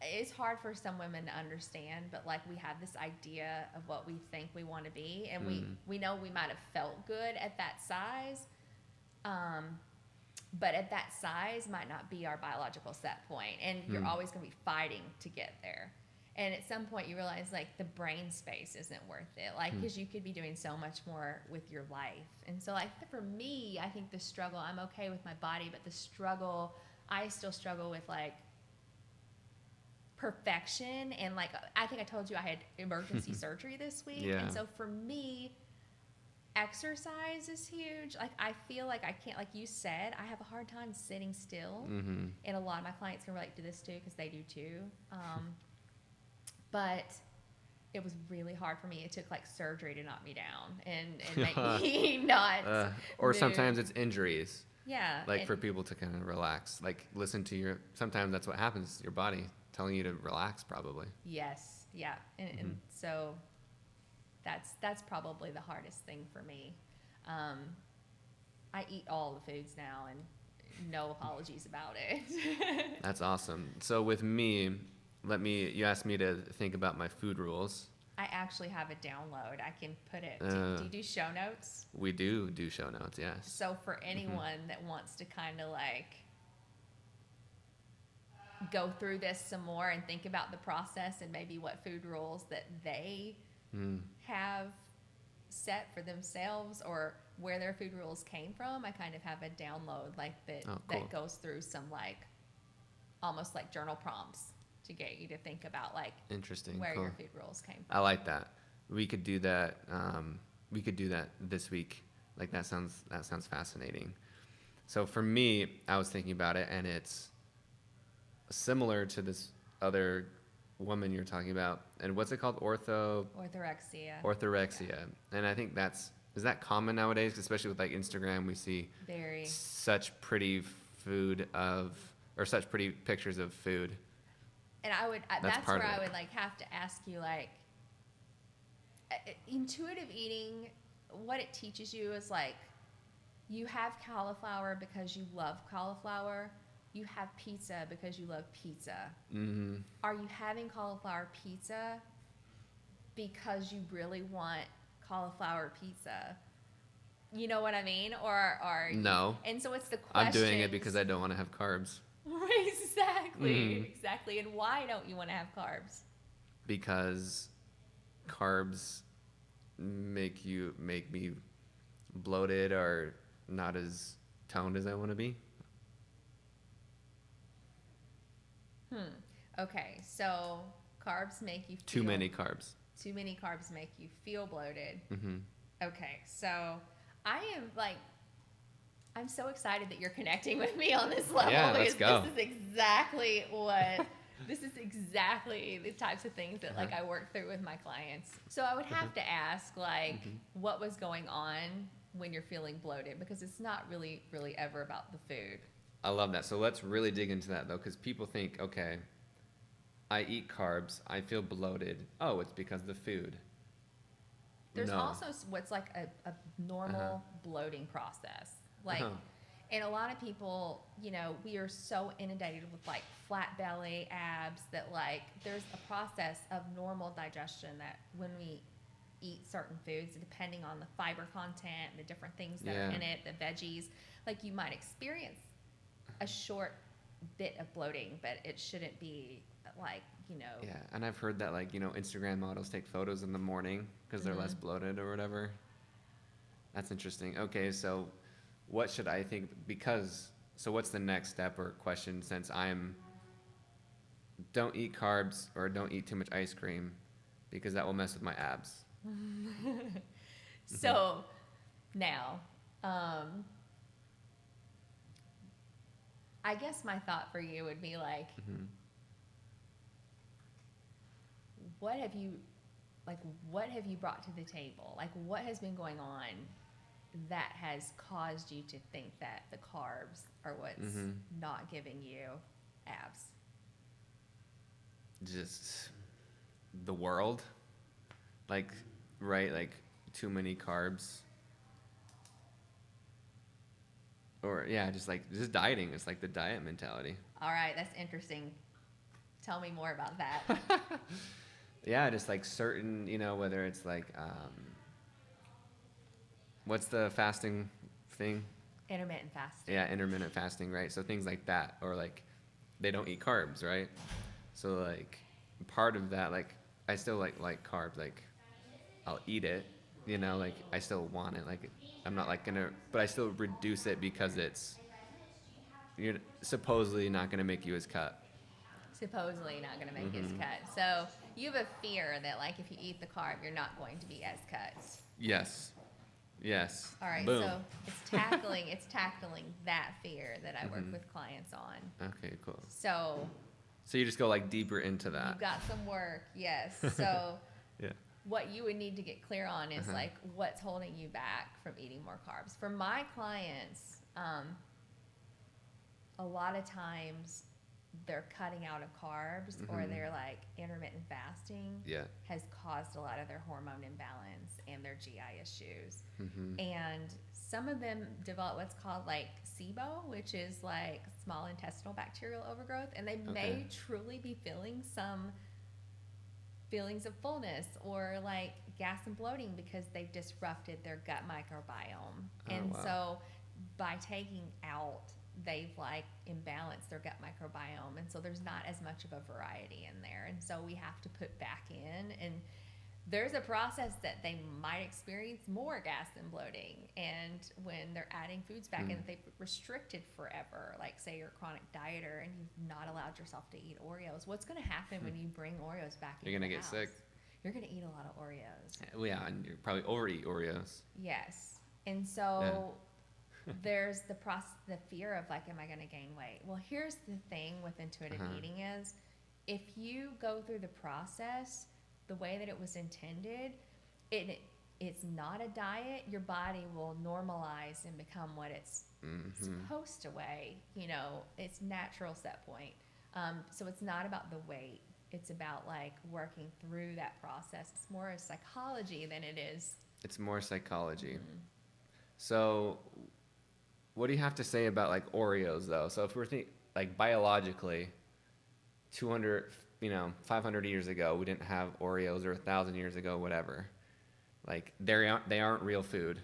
it's hard for some women to understand, but like, we have this idea of what we think we want to be, and we know we might have felt good at that size, but at that size might not be our biological set point, and you're always going to be fighting to get there. And at some point you realize like the brain space isn't worth it, like because you could be doing so much more with your life. And so like for me, I think the struggle, I'm okay with my body, but the struggle, I still struggle with like perfection. And like I think I told you I had emergency surgery this week. Yeah. And so for me, exercise is huge. Like I feel like I can't, like you said, I have a hard time sitting still. And a lot of my clients can relate to this too because they do too. But it was really hard for me. It took like surgery to knock me down and make me not or move. sometimes it's injuries. Yeah. Like for people to kind of relax, like listen to sometimes that's what happens, your body telling you to relax probably. Yes. Yeah. And so that's probably the hardest thing for me. I eat all the foods now and no apologies about it. That's awesome. So with me, you asked me to think about my food rules. I actually have a download. I can put it. Do you do show notes? We do show notes, yes. So for anyone that wants to kind of like go through this some more and think about the process and maybe what food rules that they have set for themselves or where their food rules came from, I kind of have a download like that that goes through some like almost like journal prompts to get you to think about like interesting where cool. your food rules came from. I like that. We could do that. We could do that this week. Like that sounds fascinating. So for me, I was thinking about it, and it's similar to this other woman you're talking about. And what's it called? Orthorexia. Orthorexia. And I think is that common nowadays, especially with like Instagram? We see Very. such pretty such pretty pictures of food. And that's part where of I it. would like have to ask you like intuitive eating, what it teaches you is like you have cauliflower because you love cauliflower. You have pizza because you love pizza. Mm-hmm. Are you having cauliflower pizza because you really want cauliflower pizza? You know what I mean? Or are you, No. And so it's the question. I'm doing it because I don't want to have carbs. Exactly. And why don't you want to have carbs? Because carbs make me bloated or not as toned as I want to be. Okay, so carbs make you feel... Too many carbs. Too many carbs make you feel bloated. Mm-hmm. Okay, so I'm so excited that you're connecting with me on this level. Yeah, let's go. This is exactly the types of things that like I work through with my clients. So I would have to ask like what was going on when you're feeling bloated, because it's not really ever about the food. I love that. So let's really dig into that though, because people think, okay, I eat carbs, I feel bloated. Oh, it's because of the food. There's No. also what's like a normal bloating process. Like, and a lot of people, you know, we are so inundated with like flat belly, abs, that like there's a process of normal digestion that when we eat certain foods, depending on the fiber content, the different things that are in it, the veggies, like you might experience a short bit of bloating, but it shouldn't be like, you know. Yeah, and I've heard that like, you know, Instagram models take photos in the morning because they're less bloated or whatever. That's interesting. Okay, so what should I think? So what's the next step or question, since don't eat carbs or don't eat too much ice cream because that will mess with my abs. So now, I guess my thought for you would be like, what have you brought to the table? Like, what has been going on that has caused you to think that the carbs are what's not giving you abs? Just the world, like, right? Like too many carbs, or just dieting. It's like the diet mentality. All right, that's interesting. Tell me more about that. Yeah, just like certain, you know, whether it's like, what's the fasting thing? Intermittent fasting. Yeah, intermittent fasting, right? So things like that, or like they don't eat carbs, right? So like part of that, like I still like carbs, like I'll eat it, you know, like I still want it, like I'm not like gonna, but I still reduce it because you're supposedly not gonna make you as cut. Supposedly not going to make his cut. So you have a fear that, like, if you eat the carb, you're not going to be as cut. Yes. Yes. All right. Boom. So it's tackling that fear that I work with clients on. Okay, cool. So So you just go like deeper into that. you've got some work, yes. So Yeah. what you would need to get clear on is Uh-huh. like what's holding you back from eating more carbs. For my clients, a lot of times they're cutting out of carbs or they're like intermittent fasting Yeah. has caused a lot of their hormone imbalance and their GI issues. And some of them develop what's called like SIBO, which is like small intestinal bacterial overgrowth, and they may truly be feeling some feelings of fullness or like gas and bloating because they've disrupted their gut microbiome. And so by taking out, they've like imbalanced their gut microbiome, and so there's not as much of a variety in there, and so we have to put back in, and there's a process that they might experience more gas and bloating, and when they're adding foods back in that they've restricted forever, like say you're a chronic dieter and you've not allowed yourself to eat Oreos, what's going to happen when you bring Oreos back into You're gonna the get house? sick. You're going to eat a lot of Oreos. Well, yeah, and you probably overeat Oreos. Yes. And so there's the fear of like, am I going to gain weight? Well, here's the thing with intuitive eating is if you go through the process the way that it was intended, it's not a diet. Your body will normalize and become what it's supposed to weigh. You know, it's natural set point. So it's not about the weight. It's about like working through that process. It's more a psychology than it is. It's more psychology. So what do you have to say about like Oreos though? So if we're like biologically 200, 500 years ago, we didn't have Oreos, or 1,000 years ago, whatever. Like they aren't real food.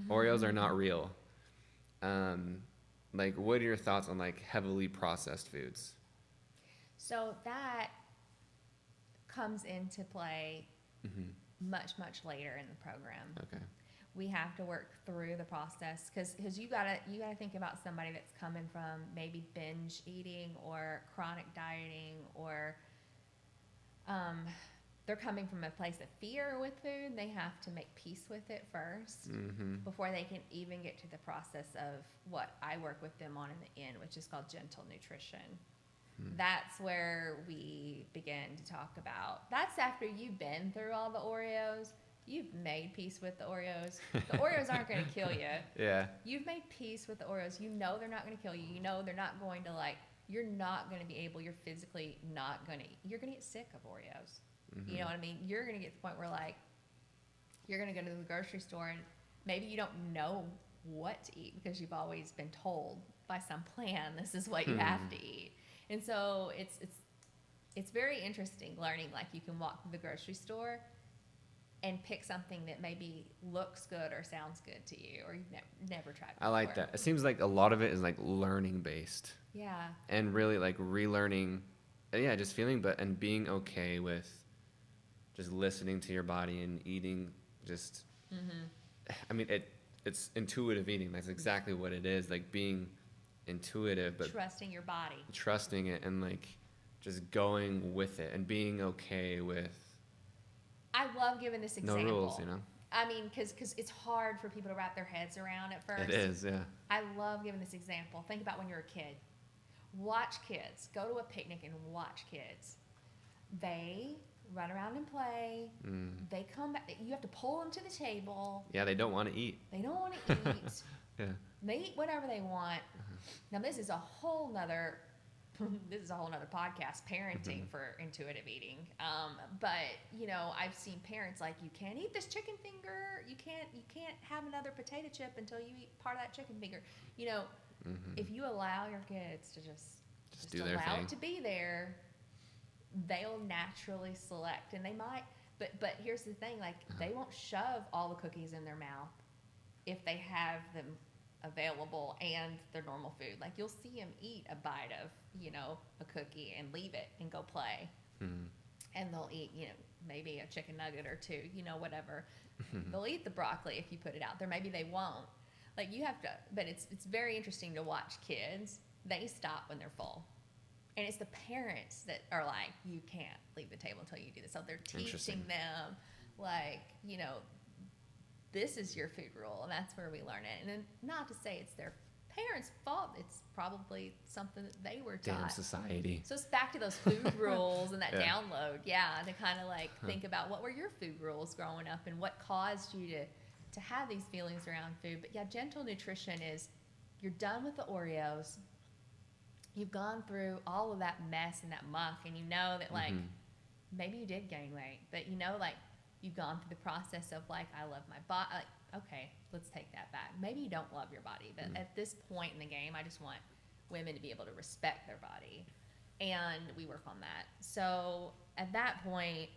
Oreos are not real. Like what are your thoughts on like heavily processed foods? So that comes into play much later in the program. Okay. We have to work through the process because you gotta think about somebody that's coming from maybe binge eating or chronic dieting, or they're coming from a place of fear with food. They have to make peace with it first before they can even get to the process of what I work with them on in the end, which is called gentle nutrition. That's where we begin to talk about. That's after you've been through all the Oreos. You've made peace with the Oreos. The Oreos aren't going to kill you. Yeah. You've made peace with the Oreos. You know they're not going to kill you. You know they're not going to you're not going to be able, you're physically not going to, you're going to get sick of Oreos. You know what I mean? You're going to get to the point where you're going to go to the grocery store and maybe you don't know what to eat because you've always been told by some plan, this is what you have to eat. And so it's very interesting learning, you can walk to the grocery store and pick something that maybe looks good or sounds good to you, or you've never tried before. I like that. It seems like a lot of it is like learning based. Yeah. And really like relearning, just feeling, and being okay with just listening to your body and eating just, I mean, it's intuitive eating. That's exactly what it is. Like being intuitive, but Trusting your body. trusting it and like just going with it and being okay with I love giving this example. no rules, I mean, because it's hard for people to wrap their heads around at first. It is, yeah. I love giving this example. Think about when you're a kid. Watch kids. Go to a picnic and watch kids. They run around and play. They come back. You have to pull them to the table. Yeah, they don't want to eat. They don't want to eat. Yeah. They eat whatever they want. Now, this is a whole nother podcast, parenting for intuitive eating. But I've seen parents you can't eat this chicken finger. You can't have another potato chip until you eat part of that chicken finger. If you allow your kids to just do their allow thing. it to be there, they'll naturally select, and they might. But here's the thing: they won't shove all the cookies in their mouth if they have them available and their normal food. Like you'll see them eat a bite of, a cookie and leave it and go play. And they'll eat, maybe a chicken nugget or two, whatever. They'll eat the broccoli if you put it out there. Maybe they won't. Like you have to, but it's very interesting to watch kids. They stop when they're full. And it's the parents that are like, you can't leave the table until you do this. So they're teaching them, like, this is your food rule, and that's where we learn it. And then not to say it's their parents' fault. It's probably something that they were taught. Damn society. So it's back to those food rules and that download, to kind of like think about what were your food rules growing up and what caused you to have these feelings around food. But yeah, gentle nutrition is you're done with the Oreos. You've gone through all of that mess and that muck, and you know that like maybe you did gain weight, but like you've gone through the process of like, I love my body. Like, okay, let's take that back. Maybe you don't love your body, but at this point in the game, I just want women to be able to respect their body, and we work on that. So at that point,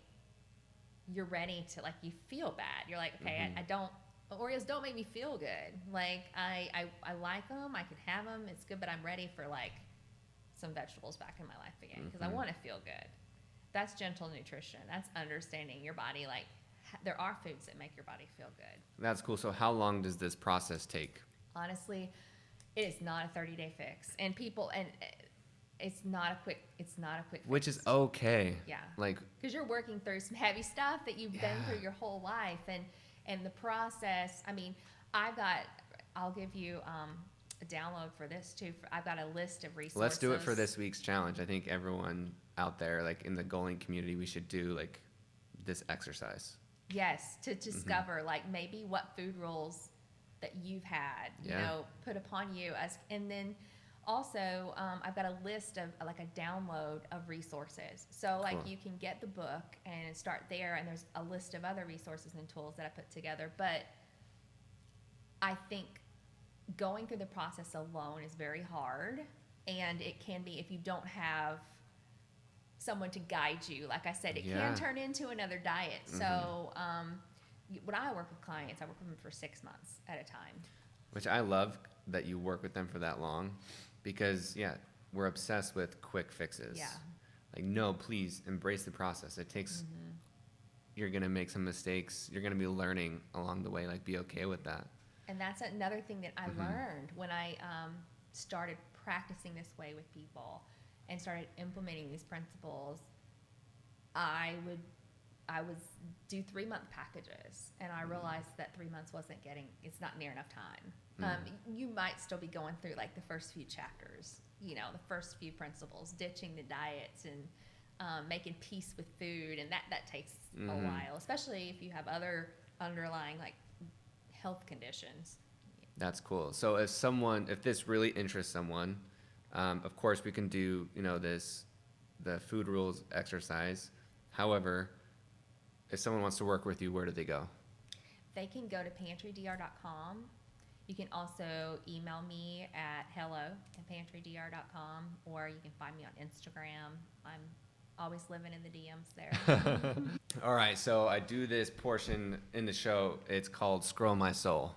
you're ready to, like, you feel bad. You're like, okay, Oreos don't make me feel good. Like I like them, I can have them, it's good, but I'm ready for like some vegetables back in my life again because I want to feel good. That's gentle nutrition. That's understanding your body. Like there are foods that make your body feel good. That's cool. So how long does this process take? Honestly, it is not a 30-day fix, and it's not a quick fix. Which is okay. Yeah. Like, because you're working through some heavy stuff that you've been through your whole life, and the process. I mean, I'll give you a download for this too. I've got a list of resources. Let's do it for this week's challenge. I think everyone out there, like in the goaling community, we should do like this exercise. Yes, to discover like maybe what food rules that you've had, put upon you and then also I've got a list of like a download of resources. So like you can get the book and start there, and there's a list of other resources and tools that I put together. But I think going through the process alone is very hard, and it can be if you don't have someone to guide you. Like I said, it can turn into another diet. So when I work with clients, I work with them for 6 months at a time. Which I love that you work with them for that long, because we're obsessed with quick fixes. Yeah. Like, no, please embrace the process. It takes, you're going to make some mistakes. You're going to be learning along the way. Like, be okay with that. And that's another thing that I learned when I started practicing this way with people and started implementing these principles. I would do 3-month packages, and I realized that 3 months it's not near enough time. You might still be going through like the first few chapters, the first few principles, ditching the diets and making peace with food, and that takes a while, especially if you have other underlying like health conditions. That's cool. So if this really interests someone, of course we can do, the food rules exercise. However, if someone wants to work with you, where do they go? They can go to pantrydr.com. You can also email me at hello@pantrydr.com, or you can find me on Instagram. I'm always living in the DMs there. All right, so I do this portion in the show. It's called Scroll My Soul.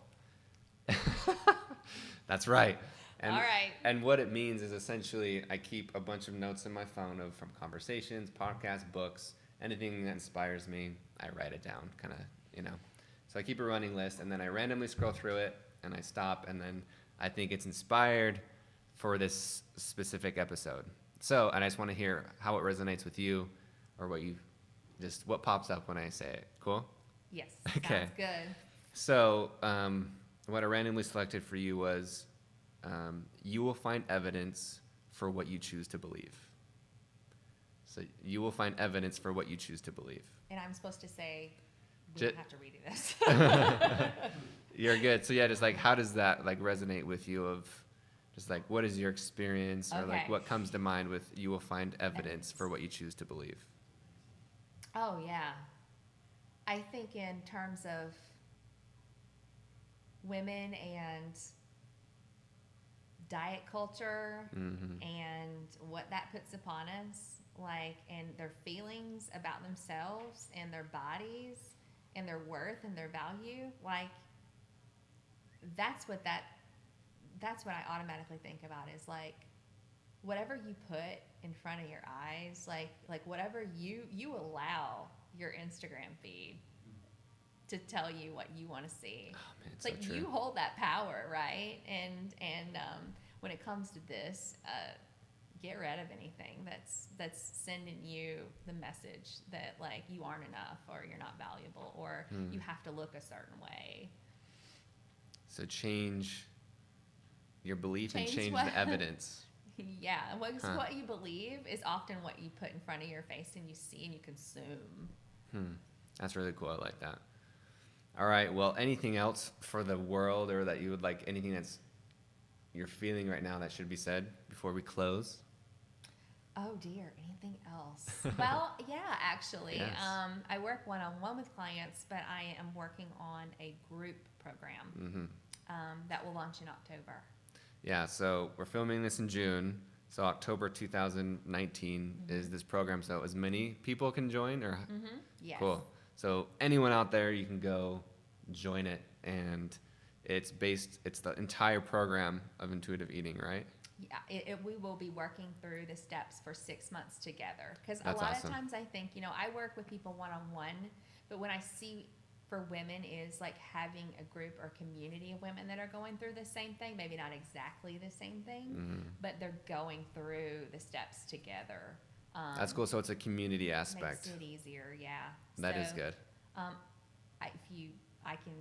That's right. And, all right. And what it means is essentially I keep a bunch of notes in my phone from conversations, podcasts, books, anything that inspires me. I write it down, kind of, So I keep a running list, and then I randomly scroll through it, and I stop, and then I think it's inspired for this specific episode. So, and I just want to hear how it resonates with you, or what pops up when I say it. Cool? Yes. Okay. Sounds good. So, what I randomly selected for you was, you will find evidence for what you choose to believe. So you will find evidence for what you choose to believe. And I'm supposed to say, we don't have to redo this. You're good. So just like, how does that like resonate with you of just like, what is your experience, or like what comes to mind with you will find evidence for what you choose to believe? Oh yeah. I think in terms of women and diet culture and what that puts upon us, like, and their feelings about themselves and their bodies and their worth and their value, like, that's what that that's what I automatically think about is like, whatever you put in front of your eyes, like whatever you allow your Instagram feed to tell you what you want to see. Oh, man, It's so like true. you hold that power, right? And when it comes to this, get rid of anything that's sending you the message that like you aren't enough or you're not valuable or you have to look a certain way. So change your belief and Change change what- the evidence. Yeah, what you believe is often what you put in front of your face and you see and you consume. That's really cool. I like that. All right. Well, anything else for the world, or that you would like, anything that's you're feeling right now that should be said before we close? Oh dear, anything else? Well, yeah, actually. Yes. I work one-on-one with clients, but I am working on a group program that will launch in October. Yeah. So we're filming this in June. So October 2019 is this program. So as many people can join, or Yes. cool. So anyone out there, you can go join it, and it's the entire program of intuitive eating, right? Yeah, we will be working through the steps for 6 months together. Because a That's lot awesome. of times I think, I work with people one-on-one, but when I see for women is like having a group or community of women that are going through the same thing, maybe not exactly the same thing, but they're going through the steps together. That's cool. So it's a community aspect. Makes it easier, yeah. That is So, good. I can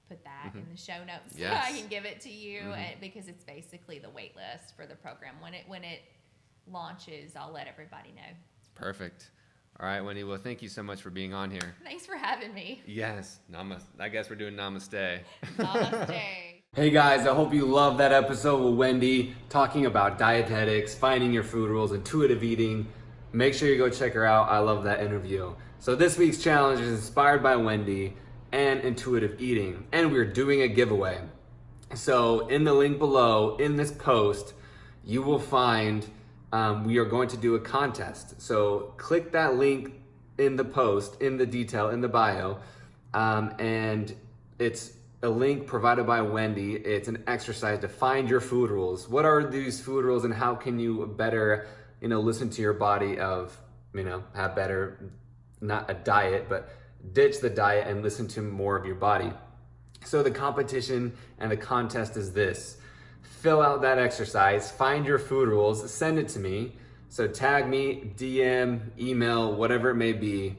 put that in the show notes. Yes. I can give it to you because it's basically the wait list for the program. When it launches, I'll let everybody know. Perfect. All right, Wendy. Well, thank you so much for being on here. Thanks for having me. Yes. I guess we're doing namaste. Namaste. Hey guys, I hope you loved that episode with Wendy talking about dietetics, finding your food rules, intuitive eating. Make sure you go check her out. I love that interview. So this week's challenge is inspired by Wendy and intuitive eating, and we're doing a giveaway. So in the link below, in this post, you will find we are going to do a contest. So click that link in the post, in the detail, in the bio, and it's a link provided by Wendy. It's an exercise to find your food rules. What are these food rules and how can you better, listen to your body of, have better, not a diet, but ditch the diet and listen to more of your body. So the competition and the contest is this. Fill out that exercise, find your food rules, send it to me. So tag me, DM, email, whatever it may be.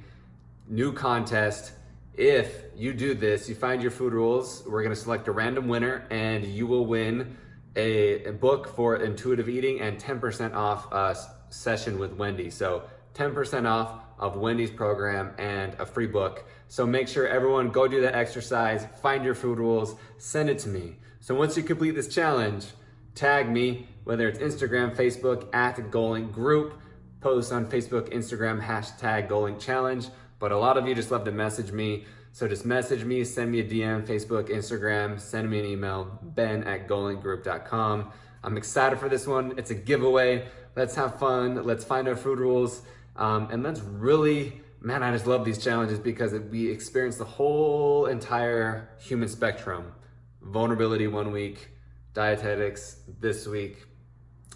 New contest. If you do this, you find your food rules, we're gonna select a random winner and you will win a book for intuitive eating and 10% off a session with Wendy. So 10% off of Wendy's program and a free book. So make sure everyone go do that exercise, find your food rules, send it to me. So once you complete this challenge, tag me, whether it's Instagram, Facebook, @GoalLink Group, post on Facebook, Instagram, #GoalLinkChallenge. But a lot of you just love to message me. So just message me, send me a DM, Facebook, Instagram, send me an email, ben@goallinkgroup.com. I'm excited for this one. It's a giveaway. Let's have fun. Let's find our food rules. And let's really, man, I just love these challenges because we experience the whole entire human spectrum. Vulnerability 1 week, dietetics this week,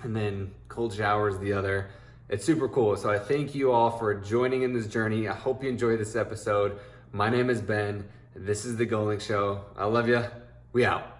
and then cold showers the other. It's super cool. So I thank you all for joining in this journey. I hope you enjoyed this episode. My name is Ben. This is The GoalLink Show. I love you. We out.